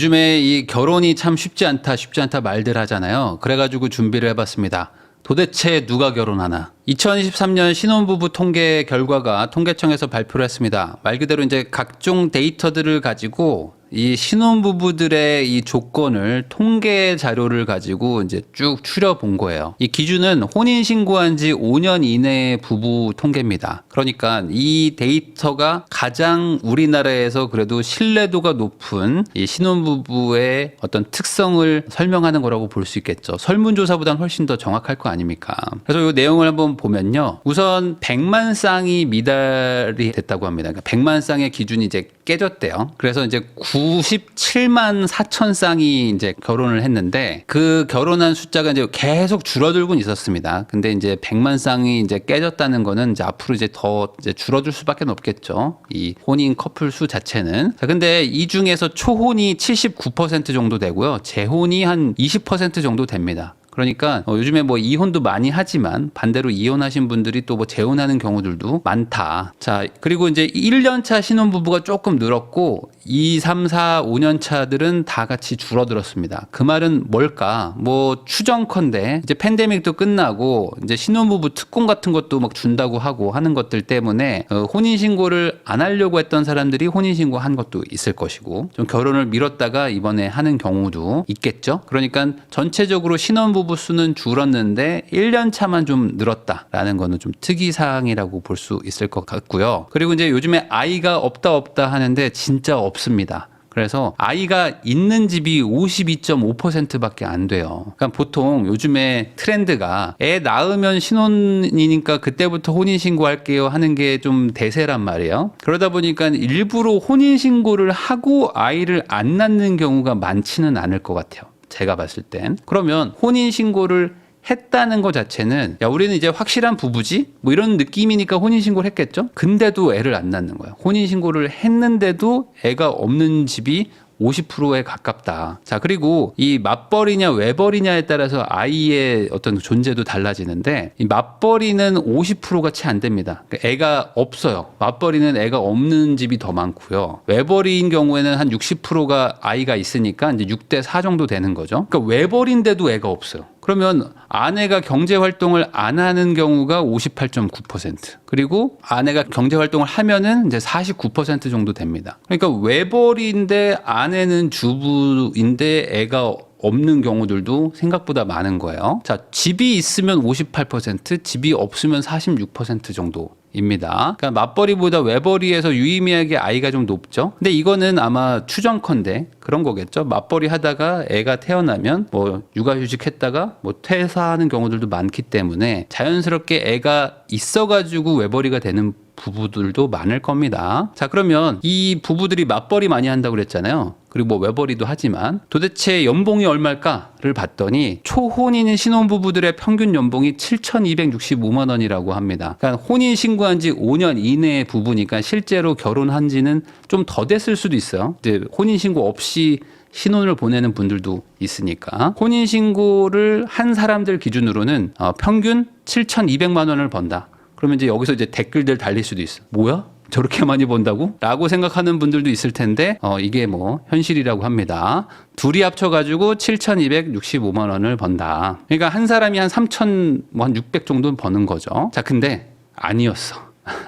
요즘에 이 결혼이 참 쉽지 않다 말들 하잖아요. 그래가지고 준비를 해봤습니다. 도대체 누가 결혼하나? 2023년 신혼부부 통계 결과가 통계청에서 발표를 했습니다. 말 그대로 이제 각종 데이터들을 가지고 이 신혼부부들의 이 조건을 통계 자료를 가지고 이제 쭉 추려본 거예요. 이 기준은 혼인신고한 지 5년 이내의 부부 통계입니다. 그러니까 이 데이터가 가장 우리나라에서 그래도 신뢰도가 높은 이 신혼부부의 어떤 특성을 설명하는 거라고 볼 수 있겠죠. 설문조사보다는 훨씬 더 정확할 거 아닙니까? 그래서 이 내용을 한번 보면요. 우선 100만 쌍이 미달이 됐다고 합니다. 그러니까 100만 쌍의 기준이 이제 깨졌대요. 그래서 이제 97만 4천 쌍이 이제 결혼을 했는데 그 결혼한 숫자가 이제 계속 줄어들고 있었습니다. 근데 이제 100만 쌍이 이제 깨졌다는 거는 이제 앞으로 이제 더 이제 줄어들 수밖에 없겠죠. 이 혼인 커플 수 자체는. 자, 근데 이 중에서 초혼이 79% 정도 되고요. 재혼이 한 20% 정도 됩니다. 그러니까 요즘에 뭐 이혼도 많이 하지만 반대로 이혼하신 분들이 또 뭐 재혼하는 경우들도 많다. 자, 그리고 이제 1년차 신혼부부가 조금 늘었고 2, 3, 4, 5년 차들은 다 같이 줄어들었습니다. 그 말은 뭘까? 뭐 추정컨대 이제 팬데믹도 끝나고 이제 신혼부부 특공 같은 것도 막 준다고 하고 하는 것들 때문에 혼인신고를 안 하려고 했던 사람들이 혼인신고 한 것도 있을 것이고 좀 결혼을 미뤘다가 이번에 하는 경우도 있겠죠. 그러니까 전체적으로 신혼부부 수는 줄었는데 1년 차만 좀 늘었다라는 거는 좀 특이사항이라고 볼 수 있을 것 같고요. 그리고 이제 요즘에 아이가 없다 하는데 진짜 없습니다. 그래서 아이가 있는 집이 52.5%밖에 안 돼요. 그러니까 보통 요즘에 트렌드가 애 낳으면 신혼이니까 그때부터 혼인신고할게요 하는 게 좀 대세란 말이에요. 그러다 보니까 일부러 혼인신고를 하고 아이를 안 낳는 경우가 많지는 않을 것 같아요. 제가 봤을 땐. 그러면 혼인신고를 했다는 것 자체는 야 우리는 이제 확실한 부부지? 뭐 이런 느낌이니까 혼인신고를 했겠죠? 근데도 애를 안 낳는 거야. 혼인신고를 했는데도 애가 없는 집이 50%에 가깝다. 자, 그리고 이 맞벌이냐 외벌이냐에 따라서 아이의 어떤 존재도 달라지는데 이 맞벌이는 50%가 채 안 됩니다. 그러니까 애가 없어요. 맞벌이는 애가 없는 집이 더 많고요. 외벌이인 경우에는 한 60%가 아이가 있으니까 이제 6대 4 정도 되는 거죠. 그러니까 외벌인데도 애가 없어요. 그러면 아내가 경제 활동을 안 하는 경우가 58.9%. 그리고 아내가 경제 활동을 하면은 이제 49% 정도 됩니다. 그러니까 외벌이인데 아내는 주부인데 애가 없는 경우들도 생각보다 많은 거예요. 자, 집이 있으면 58%, 집이 없으면 46% 정도. 입니다. 그러니까 맞벌이보다 외벌이에서 유의미하게 아이가 좀 높죠. 근데 이거는 아마 추정컨대 그런 거겠죠. 맞벌이 하다가 애가 태어나면 뭐 육아휴직 했다가 뭐 퇴사하는 경우들도 많기 때문에 자연스럽게 애가 있어가지고 외벌이가 되는 부부들도 많을 겁니다. 자, 그러면 이 부부들이 맞벌이 많이 한다고 그랬잖아요. 그리고 뭐 외벌이도 하지만 도대체 연봉이 얼마일까를 봤더니 초혼인 신혼부부들의 평균 연봉이 7,265만 원이라고 합니다. 그러니까 혼인 신고한 지 5년 이내의 부부니까 실제로 결혼한 지는 좀 더 됐을 수도 있어요. 이제 혼인 신고 없이 신혼을 보내는 분들도 있으니까 혼인 신고를 한 사람들 기준으로는 평균 7,200만 원을 번다. 그러면 이제 여기서 이제 댓글들 달릴 수도 있어. 뭐야? 저렇게 많이 번다고? 라고 생각하는 분들도 있을 텐데 이게 뭐 현실이라고 합니다. 둘이 합쳐가지고 7,265만 원을 번다. 그러니까 한 사람이 한 3,600 정도 버는 거죠. 자, 근데 아니었어.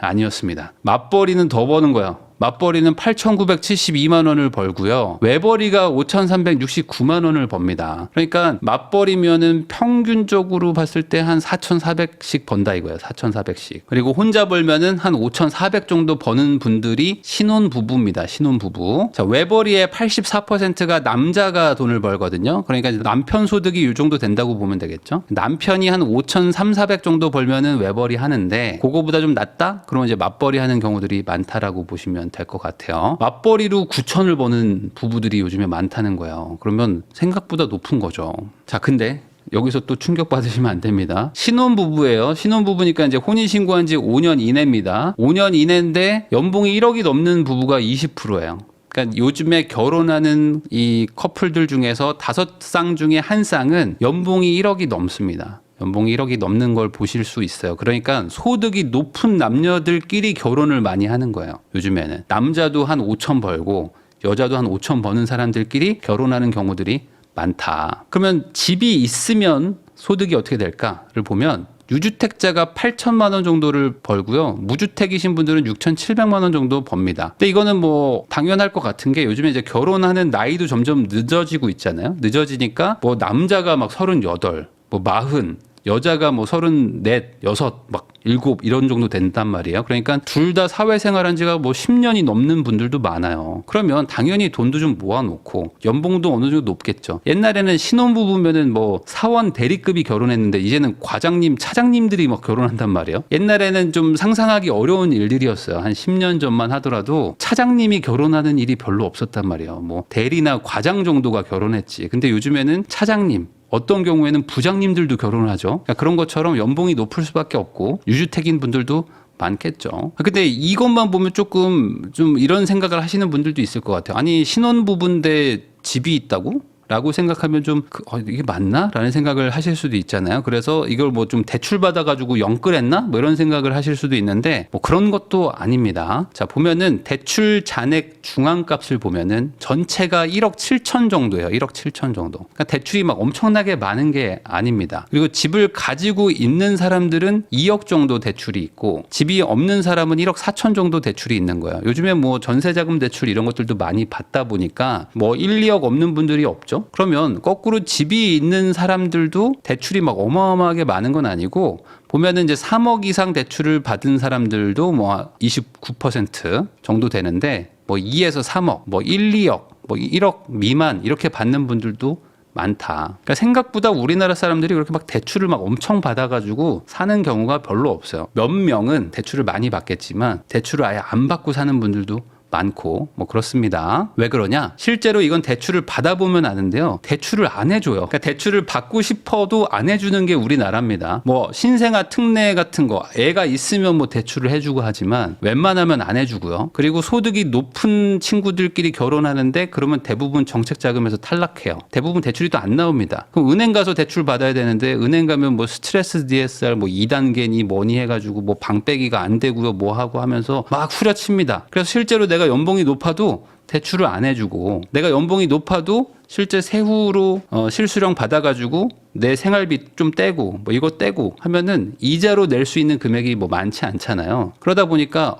아니었습니다. 맞벌이는 더 버는 거야. 맞벌이는 8,972만 원을 벌고요. 외벌이가 5,369만 원을 법니다. 그러니까 맞벌이면은 평균적으로 봤을 때 한 4,400씩 번다 이거예요. 4,400씩. 그리고 혼자 벌면은 한 5,400 정도 버는 분들이 신혼부부입니다. 신혼부부. 자, 외벌이의 84%가 남자가 돈을 벌거든요. 그러니까 남편 소득이 이 정도 된다고 보면 되겠죠. 남편이 한 5,300 정도 벌면은 외벌이 하는데 그거보다 좀 낮다? 그러면 이제 맞벌이 하는 경우들이 많다라고 보시면 될 것 같아요. 맞벌이로 9천을 버는 부부들이 요즘에 많다는 거예요. 그러면 생각보다 높은 거죠. 자, 근데 여기서 또 충격 받으시면 안 됩니다. 신혼부부예요. 신혼부부니까 이제 혼인신고한 지 5년 이내입니다. 5년 이내인데 연봉이 1억이 넘는 부부가 20%예요. 그러니까 요즘에 결혼하는 이 커플들 중에서 5쌍 중에 한 쌍은 연봉이 1억이 넘습니다. 연봉이 1억이 넘는 걸 보실 수 있어요. 그러니까 소득이 높은 남녀들끼리 결혼을 많이 하는 거예요. 요즘에는. 남자도 한 5천 벌고 여자도 한 5천 버는 사람들끼리 결혼하는 경우들이 많다. 그러면 집이 있으면 소득이 어떻게 될까를 보면 유주택자가 8천만 원 정도를 벌고요. 무주택이신 분들은 6,700만 원 정도 법니다. 근데 이거는 뭐 당연할 것 같은 게 요즘에 이제 결혼하는 나이도 점점 늦어지고 있잖아요. 늦어지니까 뭐 남자가 막 38, 뭐 40, 여자가 뭐 34, 6, 막 7 이런 정도 된단 말이에요. 그러니까 둘 다 사회생활한 지가 뭐 10년이 넘는 분들도 많아요. 그러면 당연히 돈도 좀 모아놓고 연봉도 어느 정도 높겠죠. 옛날에는 신혼부부면은 뭐 사원 대리급이 결혼했는데 이제는 과장님, 차장님들이 막 결혼한단 말이에요. 옛날에는 좀 상상하기 어려운 일들이었어요. 한 10년 전만 하더라도 차장님이 결혼하는 일이 별로 없었단 말이에요. 뭐 대리나 과장 정도가 결혼했지. 근데 요즘에는 차장님, 어떤 경우에는 부장님들도 결혼을 하죠. 그러니까 그런 것처럼 연봉이 높을 수밖에 없고 유주택인 분들도 많겠죠. 근데 이것만 보면 조금 좀 이런 생각을 하시는 분들도 있을 것 같아요. 아니 신혼부부인데 집이 있다고? 라고 생각하면 좀 이게 맞나? 라는 생각을 하실 수도 있잖아요. 그래서 이걸 뭐 좀 대출 받아가지고 영끌했나? 뭐 이런 생각을 하실 수도 있는데 뭐 그런 것도 아닙니다. 자, 보면은 대출 잔액 중앙값을 보면은 전체가 1억 7천 정도예요. 1억 7천 정도. 그러니까 대출이 막 엄청나게 많은 게 아닙니다. 그리고 집을 가지고 있는 사람들은 2억 정도 대출이 있고 집이 없는 사람은 1억 4천 정도 대출이 있는 거예요. 요즘에 뭐 전세자금 대출 이런 것들도 많이 받다 보니까 뭐 1, 2억 없는 분들이 없죠. 그러면 거꾸로 집이 있는 사람들도 대출이 막 어마어마하게 많은 건 아니고 보면은 이제 3억 이상 대출을 받은 사람들도 뭐 29% 정도 되는데 뭐 2에서 3억, 뭐 1, 2억, 뭐 1억 미만 이렇게 받는 분들도 많다. 그러니까 생각보다 우리나라 사람들이 그렇게 막 대출을 막 엄청 받아가지고 사는 경우가 별로 없어요. 몇 명은 대출을 많이 받겠지만 대출을 아예 안 받고 사는 분들도 많고 뭐 그렇습니다. 왜 그러냐? 실제로 이건 대출을 받아보면 아는데요. 대출을 안 해줘요. 그러니까 대출을 받고 싶어도 안 해주는 게 우리나라입니다. 뭐 신생아 특례 같은 거 애가 있으면 뭐 대출을 해주고 하지만 웬만하면 안 해주고요. 그리고 소득이 높은 친구들끼리 결혼하는데 그러면 대부분 정책자금에서 탈락해요. 대부분 대출이 또 안 나옵니다. 그럼 은행 가서 대출 받아야 되는데 은행 가면 뭐 스트레스 DSR 뭐 2단계니 뭐니 해가지고 뭐 방빼기가 안 되고요. 뭐 하고 하면서 막 후려칩니다. 그래서 실제로 내가 연봉이 높아도 대출을 안 해주고 내가 연봉이 높아도 실제 세후로 실수령 받아가지고 내 생활비 좀 떼고 뭐 이거 떼고 하면은 이자로 낼 수 있는 금액이 뭐 많지 않잖아요. 그러다 보니까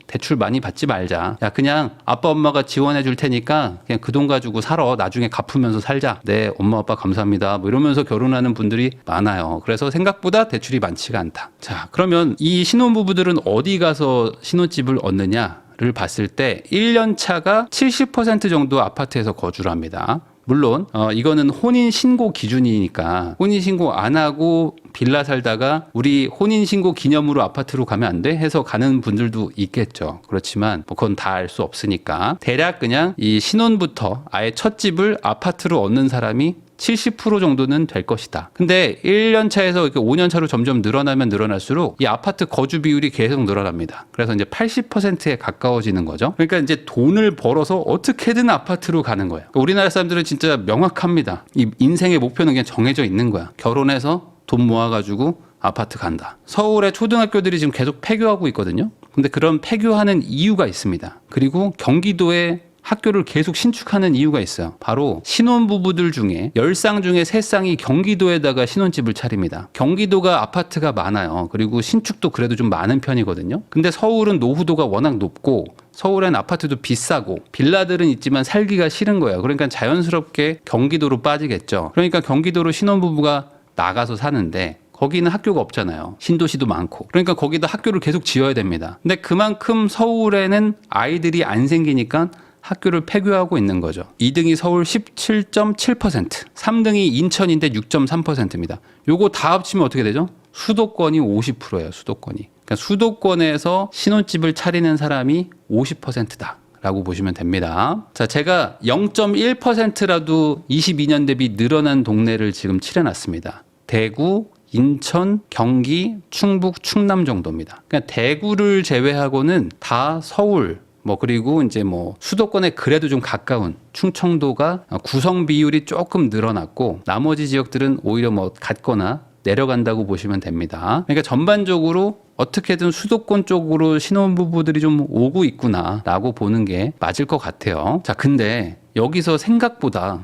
대출 많이 받지 말자. 야 그냥 아빠 엄마가 지원해 줄 테니까 그냥 그 돈 가지고 살아. 나중에 갚으면서 살자. 네 엄마 아빠 감사합니다. 뭐 이러면서 결혼하는 분들이 많아요. 그래서 생각보다 대출이 많지가 않다. 자 그러면 이 신혼부부들은 어디 가서 신혼집을 얻느냐? 를 봤을 때 1년 차가 70% 정도 아파트에서 거주를 합니다. 물론 이거는 혼인신고 기준이니까 혼인신고 안 하고 빌라 살다가 우리 혼인신고 기념으로 아파트로 가면 안 돼? 해서 가는 분들도 있겠죠. 그렇지만 뭐 그건 다 알 수 없으니까 대략 그냥 이 신혼부터 아예 첫 집을 아파트로 얻는 사람이 70% 정도는 될 것이다. 근데 1년 차에서 5년 차로 점점 늘어나면 늘어날수록 이 아파트 거주 비율이 계속 늘어납니다. 그래서 이제 80%에 가까워지는 거죠. 그러니까 이제 돈을 벌어서 어떻게든 아파트로 가는 거예요. 그러니까 우리나라 사람들은 진짜 명확합니다. 이 인생의 목표는 그냥 정해져 있는 거야. 결혼해서 돈 모아가지고 아파트 간다. 서울의 초등학교들이 지금 계속 폐교하고 있거든요. 근데 그런 폐교하는 이유가 있습니다. 그리고 경기도에 학교를 계속 신축하는 이유가 있어요. 바로 신혼부부들 중에 10쌍 중에 3쌍이 경기도에다가 신혼집을 차립니다. 경기도가 아파트가 많아요. 그리고 신축도 그래도 좀 많은 편이거든요. 근데 서울은 노후도가 워낙 높고 서울엔 아파트도 비싸고 빌라들은 있지만 살기가 싫은 거예요. 그러니까 자연스럽게 경기도로 빠지겠죠. 그러니까 경기도로 신혼부부가 나가서 사는데 거기는 학교가 없잖아요. 신도시도 많고. 그러니까 거기다 학교를 계속 지어야 됩니다. 근데 그만큼 서울에는 아이들이 안 생기니까 학교를 폐교하고 있는 거죠. 2등이 서울 17.7%, 3등이 인천인데 6.3%입니다. 요거 다 합치면 어떻게 되죠? 수도권이 50%예요. 수도권이. 그러니까 수도권에서 신혼집을 차리는 사람이 50%다. 라고 보시면 됩니다. 자, 제가 0.1%라도 22년 대비 늘어난 동네를 지금 칠해놨습니다. 대구, 인천, 경기, 충북, 충남 정도입니다. 그러니까 대구를 제외하고는 다 서울, 그리고 이제 수도권에 그래도 좀 가까운 충청도가 구성 비율이 조금 늘어났고 나머지 지역들은 오히려 같거나 내려간다고 보시면 됩니다. 그러니까 전반적으로 어떻게든 수도권 쪽으로 신혼부부들이 좀 오고 있구나라고 보는 게 맞을 것 같아요. 자, 근데 여기서 생각보다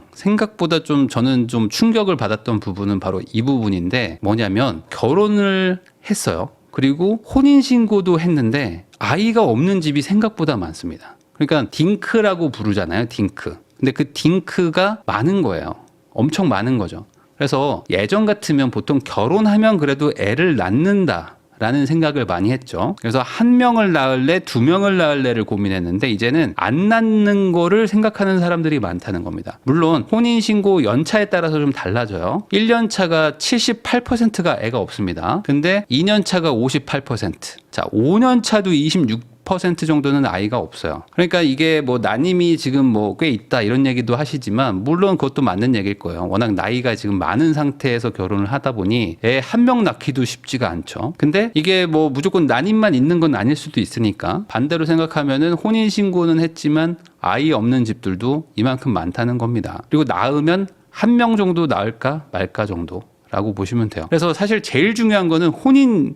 좀 저는 좀 충격을 받았던 부분은 바로 이 부분인데, 뭐냐면 결혼을 했어요. 그리고 혼인신고도 했는데 아이가 없는 집이 생각보다 많습니다. 그러니까 딩크라고 부르잖아요. 딩크. 근데 그 딩크가 많은 거예요. 엄청 많은 거죠. 그래서 예전 같으면 보통 결혼하면 그래도 애를 낳는다 라는 생각을 많이 했죠. 그래서 한 명을 낳을래, 두 명을 낳을래를 고민했는데, 이제는 안 낳는 거를 생각하는 사람들이 많다는 겁니다. 물론 혼인신고 연차에 따라서 좀 달라져요. 1년 차가 78%가 애가 없습니다. 근데 2년 차가 58%, 자 5년 차도 26% 정도는 아이가 없어요. 그러니까 이게 뭐 난임이 지금 뭐 꽤 있다 이런 얘기도 하시지만, 물론 그것도 맞는 얘기일 거예요. 워낙 나이가 지금 많은 상태에서 결혼을 하다 보니 애 한 명 낳기도 쉽지가 않죠. 근데 이게 뭐 무조건 난임만 있는 건 아닐 수도 있으니까, 반대로 생각하면은 혼인신고는 했지만 아이 없는 집들도 이만큼 많다는 겁니다. 그리고 낳으면 한 명 정도 낳을까 말까 정도 라고 보시면 돼요. 그래서 사실 제일 중요한 거는 혼인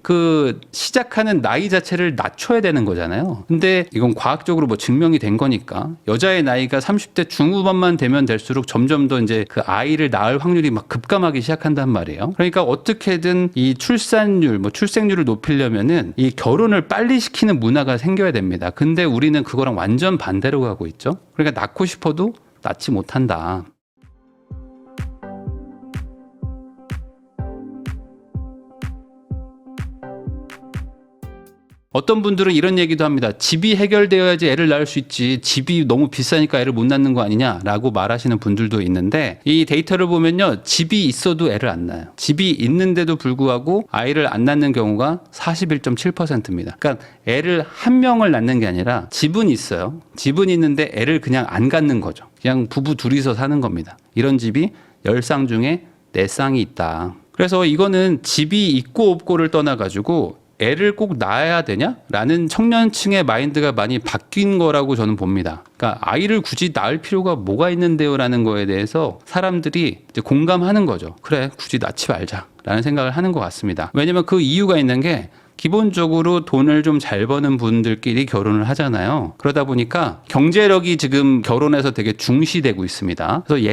시작하는 나이 자체를 낮춰야 되는 거잖아요. 근데 이건 과학적으로 뭐 증명이 된 거니까, 여자의 나이가 30대 중후반만 되면 될수록 점점 더 이제 그 아이를 낳을 확률이 막 급감하기 시작한단 말이에요. 그러니까 어떻게든 이 출산율, 출생률을 높이려면은 이 결혼을 빨리 시키는 문화가 생겨야 됩니다. 근데 우리는 그거랑 완전 반대로 가고 있죠. 그러니까 낳고 싶어도 낳지 못한다. 어떤 분들은 이런 얘기도 합니다. 집이 해결되어야지 애를 낳을 수 있지, 집이 너무 비싸니까 애를 못 낳는 거 아니냐라고 말하시는 분들도 있는데, 이 데이터를 보면요, 집이 있어도 애를 안 낳아요. 집이 있는데도 불구하고 아이를 안 낳는 경우가 41.7%입니다. 그러니까 애를 한 명을 낳는 게 아니라 집은 있어요. 집은 있는데 애를 그냥 안 갖는 거죠. 그냥 부부 둘이서 사는 겁니다. 이런 집이 10쌍 중에 4쌍이 있다. 그래서 이거는 집이 있고 없고를 떠나가지고 애를 꼭 낳아야 되냐라는 청년층의 마인드가 많이 바뀐 거라고 저는 봅니다. 그러니까 아이를 굳이 낳을 필요가 뭐가 있는데요라는 거에 대해서 사람들이 이제 공감하는 거죠. 그래, 굳이 낳지 말자라는 생각을 하는 것 같습니다. 왜냐면 그 이유가 있는 게, 기본적으로 돈을 좀 잘 버는 분들끼리 결혼을 하잖아요. 그러다 보니까 경제력이 지금 결혼에서 되게 중시되고 있습니다. 그래서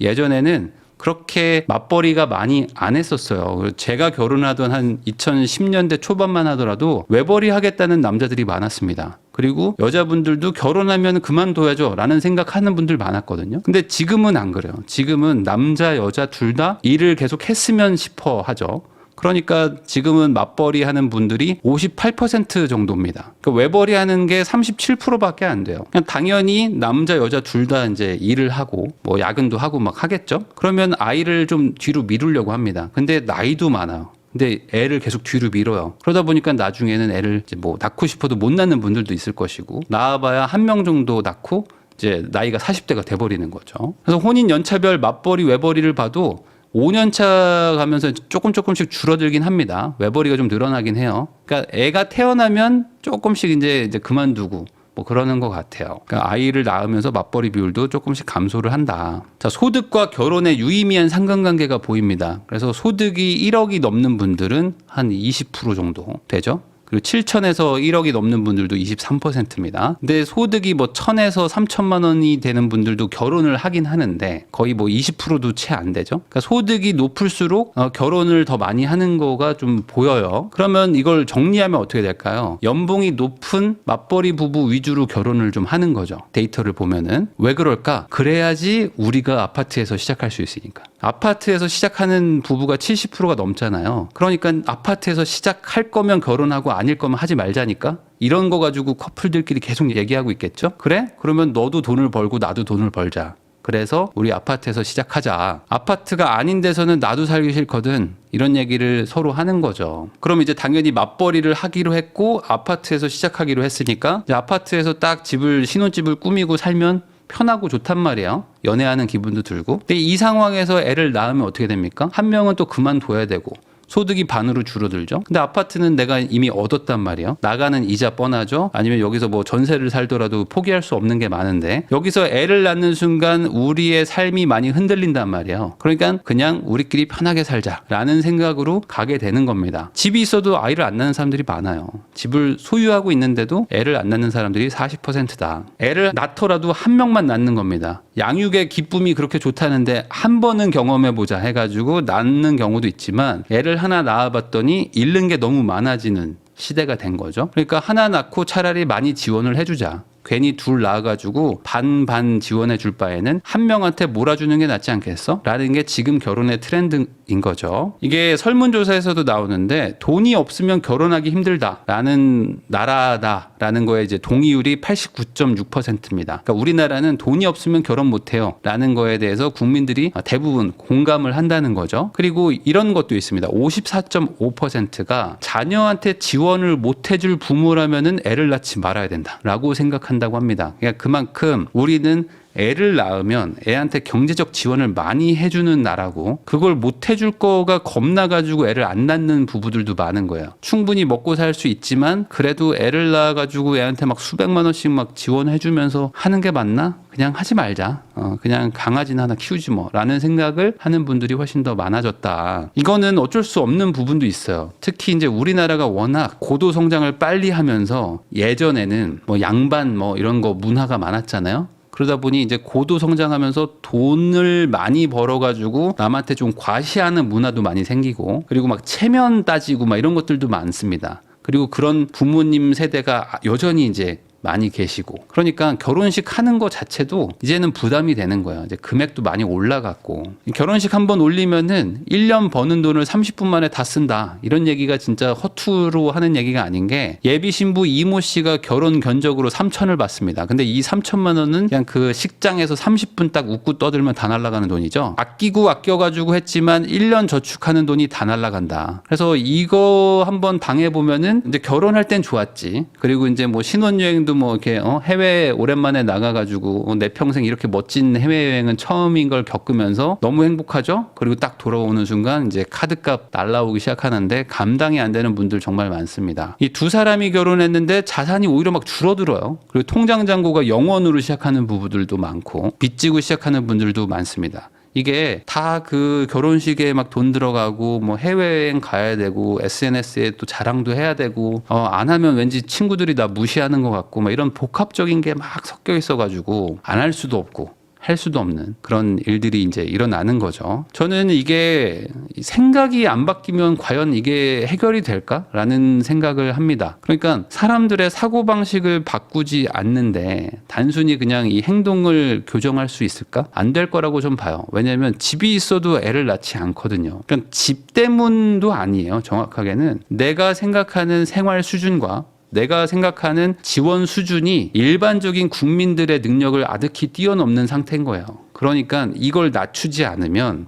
예전에는 그렇게 맞벌이가 많이 안 했었어요. 제가 결혼하던 한 2010년대 초반만 하더라도 외벌이 하겠다는 남자들이 많았습니다. 그리고 여자분들도 결혼하면 그만둬야죠 라는 생각하는 분들 많았거든요. 근데 지금은 안 그래요. 지금은 남자 여자 둘 다 일을 계속 했으면 싶어 하죠. 그러니까 지금은 맞벌이 하는 분들이 58% 정도입니다. 그러니까 외벌이 하는 게 37%밖에 안 돼요. 그냥 당연히 남자 여자 둘 다 이제 일을 하고 뭐 야근도 하고 막 하겠죠. 그러면 아이를 좀 뒤로 미루려고 합니다. 근데 나이도 많아요. 근데 애를 계속 뒤로 밀어요. 그러다 보니까 나중에는 애를 이제 뭐 낳고 싶어도 못 낳는 분들도 있을 것이고, 낳아봐야 한 명 정도 낳고 이제 나이가 40대가 돼버리는 거죠. 그래서 혼인 연차별 맞벌이 외벌이를 봐도 5년 차 가면서 조금씩 줄어들긴 합니다. 외벌이가 좀 늘어나긴 해요. 그러니까 애가 태어나면 조금씩 이제 그만두고 뭐 그러는 것 같아요. 그러니까 아이를 낳으면서 맞벌이 비율도 조금씩 감소를 한다. 자, 소득과 결혼의 유의미한 상관관계가 보입니다. 그래서 소득이 1억이 넘는 분들은 한 20% 정도 되죠. 그리고 7천에서 1억이 넘는 분들도 23%입니다. 근데 소득이 뭐 1,000에서 3천만 원이 되는 분들도 결혼을 하긴 하는데 거의 뭐 20%도 채 안 되죠. 그러니까 소득이 높을수록 결혼을 더 많이 하는 거가 좀 보여요. 그러면 이걸 정리하면 어떻게 될까요? 연봉이 높은 맞벌이 부부 위주로 결혼을 좀 하는 거죠. 데이터를 보면은. 왜 그럴까? 그래야지 우리가 아파트에서 시작할 수 있으니까. 아파트에서 시작하는 부부가 70%가 넘잖아요. 그러니까 아파트에서 시작할 거면 결혼하고 아닐 거면 하지 말자니까, 이런 거 가지고 커플들끼리 계속 얘기하고 있겠죠. 그래? 그러면 너도 돈을 벌고 나도 돈을 벌자. 그래서 우리 아파트에서 시작하자. 아파트가 아닌 데서는 나도 살기 싫거든. 이런 얘기를 서로 하는 거죠. 그럼 이제 당연히 맞벌이를 하기로 했고 아파트에서 시작하기로 했으니까 이제 아파트에서 딱 신혼집을 꾸미고 살면 편하고 좋단 말이에요. 연애하는 기분도 들고. 근데 이 상황에서 애를 낳으면 어떻게 됩니까? 한 명은 또 그만둬야 되고, 소득이 반으로 줄어들죠. 근데 아파트는 내가 이미 얻었단 말이에요. 나가는 이자 뻔하죠. 아니면 여기서 뭐 전세를 살더라도 포기할 수 없는 게 많은데 여기서 애를 낳는 순간 우리의 삶이 많이 흔들린단 말이에요. 그러니까 그냥 우리끼리 편하게 살자라는 생각으로 가게 되는 겁니다. 집이 있어도 아이를 안 낳는 사람들이 많아요. 집을 소유하고 있는데도 애를 안 낳는 사람들이 40%다. 애를 낳더라도 한 명만 낳는 겁니다. 양육의 기쁨이 그렇게 좋다는데 한 번은 경험해보자 해가지고 낳는 경우도 있지만 애를 하나 낳아봤더니 잃는 게 너무 많아지는 시대가 된 거죠. 그러니까 하나 낳고 차라리 많이 지원을 해주자. 괜히 둘 낳아가지고 반반 지원해 줄 바에는 한 명한테 몰아주는 게 낫지 않겠어? 라는 게 지금 결혼의 트렌드인 거죠. 이게 설문조사에서도 나오는데 돈이 없으면 결혼하기 힘들다라는 나라다라는 거에 이제 동의율이 89.6%입니다. 그러니까 우리나라는 돈이 없으면 결혼 못해요 라는 거에 대해서 국민들이 대부분 공감을 한다는 거죠. 그리고 이런 것도 있습니다. 54.5%가 자녀한테 지원을 못 해줄 부모라면은 애를 낳지 말아야 된다라고 생각한다고 합니다. 그러니까 그만큼 우리는 애를 낳으면 애한테 경제적 지원을 많이 해주는 나라고 그걸 못 해줄 거가 겁나가지고 애를 안 낳는 부부들도 많은 거예요. 충분히 먹고 살 수 있지만 그래도 애를 낳아가지고 애한테 막 수백만 원씩 막 지원해주면서 하는 게 맞나? 그냥 하지 말자. 그냥 강아지나 하나 키우지 뭐 라는 생각을 하는 분들이 훨씬 더 많아졌다. 이거는 어쩔 수 없는 부분도 있어요. 특히 이제 우리나라가 워낙 고도 성장을 빨리 하면서 예전에는 뭐 양반 뭐 이런 거 문화가 많았잖아요. 그러다 보니 이제 고도 성장하면서 돈을 많이 벌어가지고 남한테 좀 과시하는 문화도 많이 생기고 그리고 막 체면 따지고 막 이런 것들도 많습니다. 그리고 그런 부모님 세대가 여전히 이제 많이 계시고 그러니까 결혼식 하는 거 자체도 이제는 부담이 되는 거예요. 이제 금액도 많이 올라갔고 결혼식 한번 올리면은 1년 버는 돈을 30분 만에 다 쓴다 이런 얘기가 진짜 허투루 하는 얘기가 아닌 게 예비 신부 이모 씨가 결혼 견적으로 3천을 받습니다. 근데 이 3천만 원은 그냥 그 식장에서 30분 딱 웃고 떠들면 다 날아가는 돈이죠. 아끼고 아껴가지고 했지만 1년 저축하는 돈이 다 날아간다. 그래서 이거 한번 당해보면은 이제 결혼할 땐 좋았지. 그리고 이제 뭐 신혼여행도 뭐 이렇게 해외 오랜만에 나가가지고 내 평생 이렇게 멋진 해외여행은 처음인 걸 겪으면서 너무 행복하죠. 그리고 딱 돌아오는 순간 이제 카드값 날라오기 시작하는데 감당이 안 되는 분들 정말 많습니다. 이 두 사람이 결혼했는데 자산이 오히려 막 줄어들어요. 그리고 통장 잔고가 0원으로 시작하는 부부들도 많고 빚지고 시작하는 분들도 많습니다. 이게 다 그 결혼식에 막 돈 들어가고 뭐 해외여행 가야 되고 SNS에 또 자랑도 해야 되고 안 하면 왠지 친구들이 나 무시하는 것 같고 막 이런 복합적인 게 막 섞여 있어가지고 안 할 수도 없고 할 수도 없는 그런 일들이 이제 일어나는 거죠. 저는 이게 생각이 안 바뀌면 과연 이게 해결이 될까라는 생각을 합니다. 그러니까 사람들의 사고방식을 바꾸지 않는데 단순히 그냥 이 행동을 교정할 수 있을까? 안 될 거라고 좀 봐요. 왜냐하면 집이 있어도 애를 낳지 않거든요. 그러니까 집 때문도 아니에요. 정확하게는 내가 생각하는 생활 수준과 내가 생각하는 지원 수준이 일반적인 국민들의 능력을 아득히 뛰어넘는 상태인 거예요. 그러니까 이걸 낮추지 않으면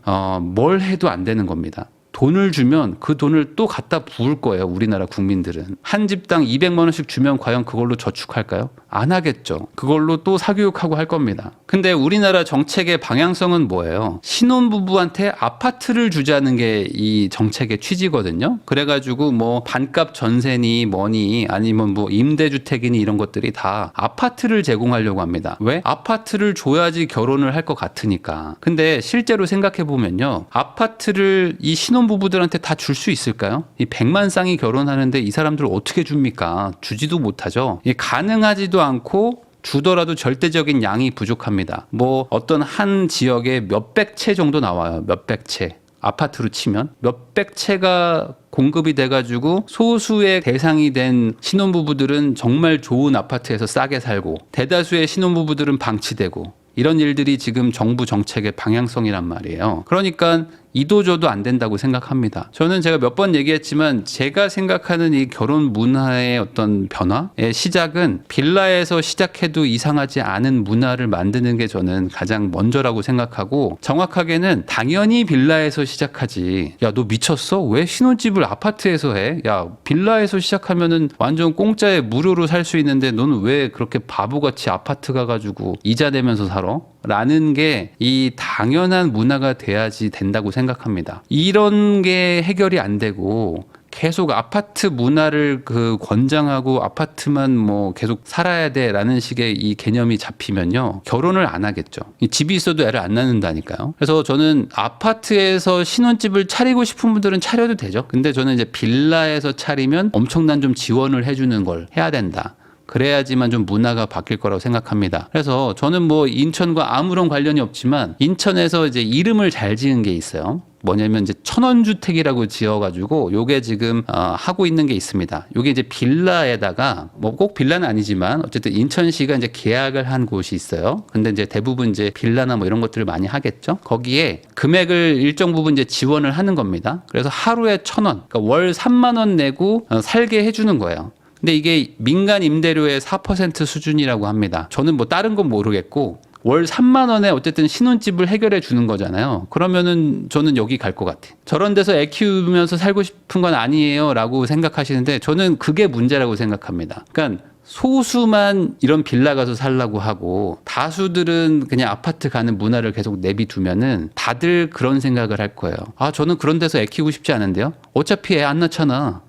뭘 해도 안 되는 겁니다. 돈을 주면 그 돈을 또 갖다 부을 거예요. 우리나라 국민들은. 한 집당 200만 원씩 주면 과연 그걸로 저축할까요? 안 하겠죠. 그걸로 또 사교육하고 할 겁니다. 근데 우리나라 정책의 방향성은 뭐예요? 신혼부부한테 아파트를 주자는 게 이 정책의 취지거든요. 그래가지고 뭐 반값 전세니 뭐니 아니면 뭐 임대주택이니 이런 것들이 다 아파트를 제공하려고 합니다. 왜? 아파트를 줘야지 결혼을 할 것 같으니까. 근데 실제로 생각해 보면요. 아파트를 이 신혼부부들한테 다 줄 수 있을까요? 이 100만 쌍이 결혼하는데 이 사람들 어떻게 줍니까? 주지도 못하죠. 가능하지도 않고 주더라도 절대적인 양이 부족합니다. 뭐 어떤 한 지역에 몇백 채 정도 나와요. 몇백 채. 아파트로 치면 몇백 채가 공급이 돼가지고 소수의 대상이 된 신혼부부들은 정말 좋은 아파트에서 싸게 살고 대다수의 신혼부부들은 방치되고 이런 일들이 지금 정부 정책의 방향성이란 말이에요. 그러니까 이도저도 안 된다고 생각합니다. 저는 제가 몇 번 얘기했지만 제가 생각하는 이 결혼 문화의 어떤 변화의 시작은 빌라에서 시작해도 이상하지 않은 문화를 만드는 게 저는 가장 먼저라고 생각하고 정확하게는 당연히 빌라에서 시작하지. 야, 너 미쳤어? 왜 신혼집을 아파트에서 해? 야, 빌라에서 시작하면은 완전 공짜에 무료로 살 수 있는데 너는 왜 그렇게 바보같이 아파트 가가지고 이자 내면서 살아? 라는 게 이 당연한 문화가 돼야지 된다고 생각합니다. 이런 게 해결이 안 되고 계속 아파트 문화를 권장하고 아파트만 뭐 계속 살아야 돼라는 식의 이 개념이 잡히면요, 결혼을 안 하겠죠. 집이 있어도 애를 안 낳는다니까요. 그래서 저는 아파트에서 신혼집을 차리고 싶은 분들은 차려도 되죠. 근데 저는 이제 빌라에서 차리면 엄청난 좀 지원을 해주는 걸 해야 된다. 그래야지만 좀 문화가 바뀔 거라고 생각합니다. 그래서 저는 뭐 인천과 아무런 관련이 없지만 인천에서 이제 이름을 잘 지은 게 있어요. 뭐냐면 이제 천원주택이라고 지어가지고 요게 지금 하고 있는 게 있습니다. 요게 이제 빌라에다가 뭐 꼭 빌라는 아니지만 어쨌든 인천시가 이제 계약을 한 곳이 있어요. 근데 이제 대부분 이제 빌라나 뭐 이런 것들을 많이 하겠죠. 거기에 금액을 일정 부분 이제 지원을 하는 겁니다. 그래서 하루에 1,000원, 그러니까 월 3만 원 내고 살게 해주는 거예요. 근데 이게 민간 임대료의 4% 수준이라고 합니다. 저는 뭐 다른 건 모르겠고 월 3만 원에 어쨌든 신혼집을 해결해 주는 거잖아요. 그러면은 저는 여기 갈 것 같아요. 저런 데서 애 키우면서 살고 싶은 건 아니에요 라고 생각하시는데 저는 그게 문제라고 생각합니다. 그러니까 소수만 이런 빌라 가서 살라고 하고 다수들은 그냥 아파트 가는 문화를 계속 내비두면은 다들 그런 생각을 할 거예요. 아, 저는 그런 데서 애 키우고 싶지 않은데요. 어차피 애 안 낳잖아.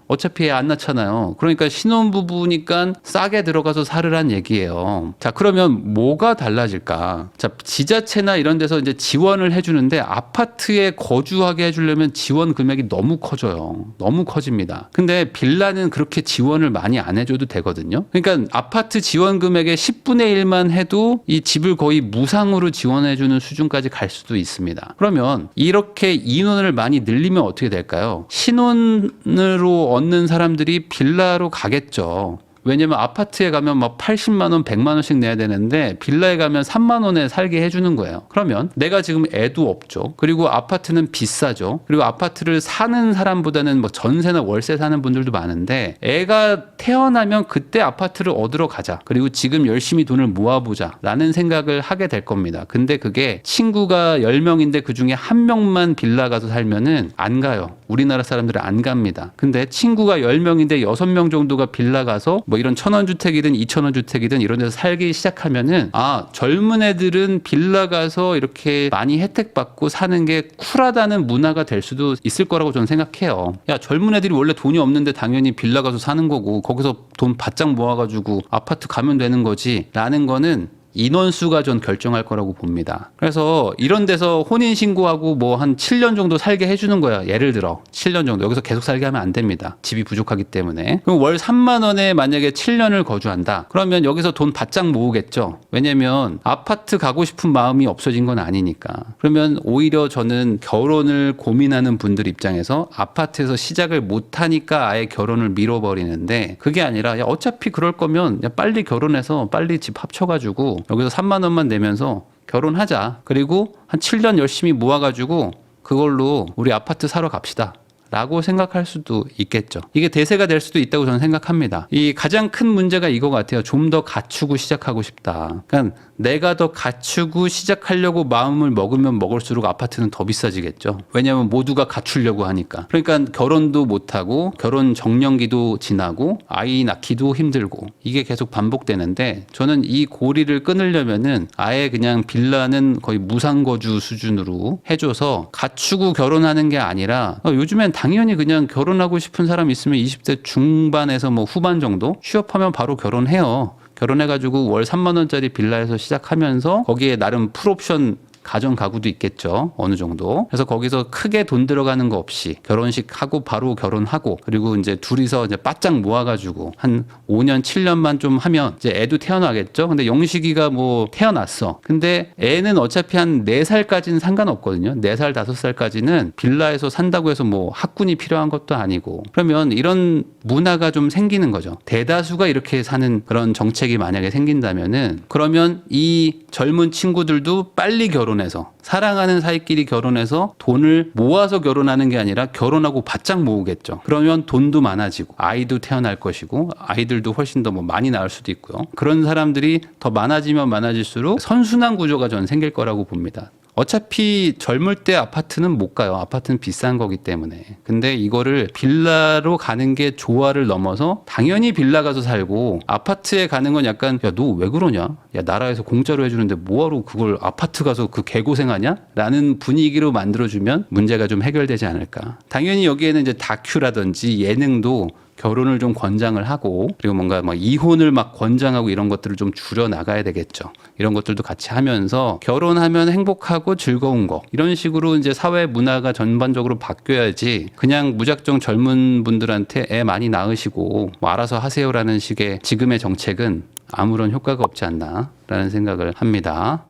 어차피 애 안 낳잖아요. 그러니까 신혼부부니까 싸게 들어가서 살으란 얘기예요. 자, 그러면 뭐가 달라질까? 자, 지자체나 이런 데서 이제 지원을 해주는데 아파트에 거주하게 해주려면 지원 금액이 너무 커져요. 너무 커집니다. 근데 빌라는 그렇게 지원을 많이 안 해줘도 되거든요. 그러니까 아파트 지원 금액의 10분의 1만 해도 이 집을 거의 무상으로 지원해주는 수준까지 갈 수도 있습니다. 그러면 이렇게 인원을 많이 늘리면 어떻게 될까요? 신혼으로 얻는 사람들이 빌라로 가겠죠. 왜냐면 아파트에 가면 막 80만 원, 100만 원씩 내야 되는데 빌라에 가면 3만 원에 살게 해주는 거예요. 그러면 내가 지금 애도 없죠. 그리고 아파트는 비싸죠. 그리고 아파트를 사는 사람보다는 뭐 전세나 월세 사는 분들도 많은데 애가 태어나면 그때 아파트를 얻으러 가자. 그리고 지금 열심히 돈을 모아보자 라는 생각을 하게 될 겁니다. 근데 그게 친구가 10명인데 그중에 1명만 빌라 가서 살면은 안 가요. 우리나라 사람들은 안 갑니다. 근데 친구가 10명인데 6명 정도가 빌라 가서 뭐 이런 1,000원 주택이든 2,000원 주택이든 이런 데서 살기 시작하면은 젊은 애들은 빌라 가서 이렇게 많이 혜택 받고 사는 게 쿨하다는 문화가 될 수도 있을 거라고 저는 생각해요. 야, 젊은 애들이 원래 돈이 없는데 당연히 빌라 가서 사는 거고 거기서 돈 바짝 모아가지고 아파트 가면 되는 거지 라는 거는 인원수가 전 결정할 거라고 봅니다. 그래서 이런 데서 혼인신고하고 뭐 한 7년 정도 살게 해주는 거야. 예를 들어 7년 정도 여기서 계속 살게 하면 안 됩니다. 집이 부족하기 때문에. 그럼 월 3만 원에 만약에 7년을 거주한다. 그러면 여기서 돈 바짝 모으겠죠. 왜냐면 아파트 가고 싶은 마음이 없어진 건 아니니까. 그러면 오히려 저는 결혼을 고민하는 분들 입장에서 아파트에서 시작을 못하니까 아예 결혼을 미뤄버리는데 그게 아니라 야, 어차피 그럴 거면 야, 빨리 결혼해서 빨리 집 합쳐가지고 여기서 3만 원만 내면서 결혼하자. 그리고 한 7년 열심히 모아가지고 그걸로 우리 아파트 사러 갑시다. 라고 생각할 수도 있겠죠. 이게 대세가 될 수도 있다고 저는 생각합니다. 이 가장 큰 문제가 이거 같아요. 좀 더 갖추고 시작하고 싶다. 그러니까 내가 더 갖추고 시작하려고 마음을 먹으면 먹을수록 아파트는 더 비싸지겠죠. 왜냐하면 모두가 갖추려고 하니까. 그러니까 결혼도 못하고 결혼 정년기도 지나고 아이 낳기도 힘들고 이게 계속 반복되는데 저는 이 고리를 끊으려면은 아예 그냥 빌라는 거의 무상거주 수준으로 해줘서 갖추고 결혼하는 게 아니라 요즘엔 당연히 그냥 결혼하고 싶은 사람 있으면 20대 중반에서 뭐 후반 정도 취업하면 바로 결혼해요. 결혼해가지고 월 3만 원짜리 빌라에서 시작하면서 거기에 나름 풀옵션 가정 가구도 있겠죠. 어느 정도. 그래서 거기서 크게 돈 들어가는 거 없이 결혼식 하고 바로 결혼하고 그리고 이제 둘이서 이제 바짝 모아가지고 한 5년, 7년만 좀 하면 이제 애도 태어나겠죠. 근데 영식이가 뭐 태어났어. 근데 애는 어차피 한 4살까지는 상관없거든요. 4살, 5살까지는 빌라에서 산다고 해서 뭐 학군이 필요한 것도 아니고 그러면 이런 문화가 좀 생기는 거죠. 대다수가 이렇게 사는 그런 정책이 만약에 생긴다면은 그러면 이 젊은 친구들도 빨리 결혼해서 사랑하는 사이끼리 결혼해서 돈을 모아서 결혼하는 게 아니라 결혼하고 바짝 모으겠죠. 그러면 돈도 많아지고 아이도 태어날 것이고 아이들도 훨씬 더 뭐 많이 낳을 수도 있고요. 그런 사람들이 더 많아지면 많아질수록 선순환 구조가 저는 생길 거라고 봅니다. 어차피 젊을 때 아파트는 못 가요. 아파트는 비싼 거기 때문에. 근데 이거를 빌라로 가는 게 조화를 넘어서 당연히 빌라 가서 살고 아파트에 가는 건 약간 야, 너 왜 그러냐? 야, 나라에서 공짜로 해주는데 뭐하러 그걸 아파트 가서 그 개고생하냐? 라는 분위기로 만들어주면 문제가 좀 해결되지 않을까. 당연히 여기에는 이제 다큐라든지 예능도 결혼을 좀 권장을 하고 그리고 뭔가 막 이혼을 막 권장하고 이런 것들을 좀 줄여 나가야 되겠죠. 이런 것들도 같이 하면서 결혼하면 행복하고 즐거운 거 이런 식으로 이제 사회 문화가 전반적으로 바뀌어야지 그냥 무작정 젊은 분들한테 애 많이 낳으시고 뭐 알아서 하세요라는 식의 지금의 정책은 아무런 효과가 없지 않나라는 생각을 합니다.